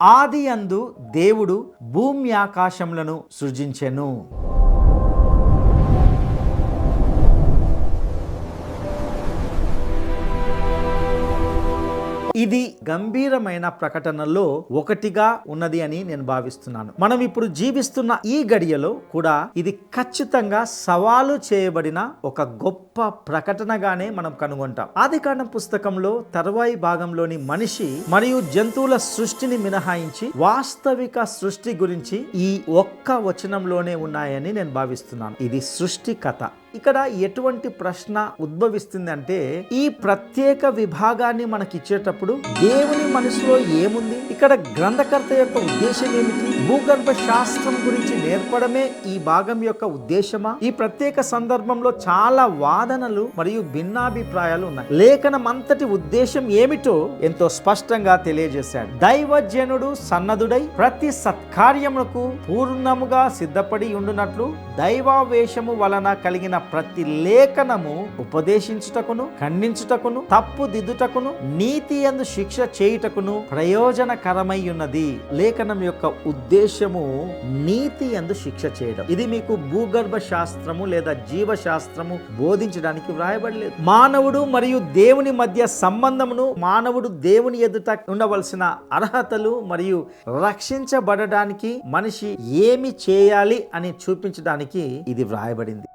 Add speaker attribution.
Speaker 1: ఆదియందు దేవుడు భూమి ఆకాశములను సృజించెను. ఇది గంభీరమైన ప్రకటనలో ఒకటిగా ఉన్నది అని నేను భావిస్తున్నాను. మనం ఇప్పుడు జీవిస్తున్న ఈ గడియలో కూడా ఇది ఖచ్చితంగా సవాలు చేయబడిన ఒక గొప్ప ప్రకటనగానే మనం కనుగొంటాం. ఆదికాండం పుస్తకంలో తర్వాయి భాగంలోని మనిషి మరియు జంతువుల సృష్టిని మినహాయించి వాస్తవిక సృష్టి గురించి ఈ ఒక్క వచనంలోనే ఉన్నాయని నేను భావిస్తున్నాను. ఇది సృష్టి కథ. ఇక్కడ ఎటువంటి ప్రశ్న ఉద్భవిస్తుంది అంటే, ఈ ప్రత్యేక విభాగాన్ని మనకి ఇచ్చేటప్పుడు దేవుని మనసులో ఏముంది? ఇక్కడ గ్రంథకర్త యొక్క ఉద్దేశం ఏమిటి? భూగర్భ శాస్త్రం గురించి నేర్పడమే ఈ భాగం యొక్క ఉద్దేశమా? ఈ ప్రత్యేక సందర్భంలో చాలా వాదనలు మరియు భిన్నాభిప్రాయాలు ఉన్నాయి. లేఖనం అంతటి ఉద్దేశం ఏమిటో ఎంతో స్పష్టంగా తెలియజేశాడు. దైవజనుడు సన్నదుడై ప్రతి సత్కార్యములకు పూర్ణముగా సిద్ధపడి ఉండునట్లు దైవావేశము వలన కలిగిన ప్రతి లేఖనము ఉపదేశించుటకును, ఖండించుటకును, తప్పు దిద్దుటకును, నీతి యందు శిక్ష చేయుటకును ప్రయోజనకరమై ఉన్నది. లేఖనం యొక్క ఉద్దేశము నీతి యందు శిక్ష చేయడం. ఇది మీకు భూగర్భ శాస్త్రము లేదా జీవశాస్త్రము బోధించడానికి వ్రాయబడలేదు. మానవుడు మరియు దేవుని మధ్య సంబంధమును, మానవుడు దేవుని ఎదుట ఉండవలసిన అర్హతలు మరియు రక్షించబడడానికి మనిషి ఏమి చేయాలి అని చూపించడానికి ఇది వ్రాయబడింది.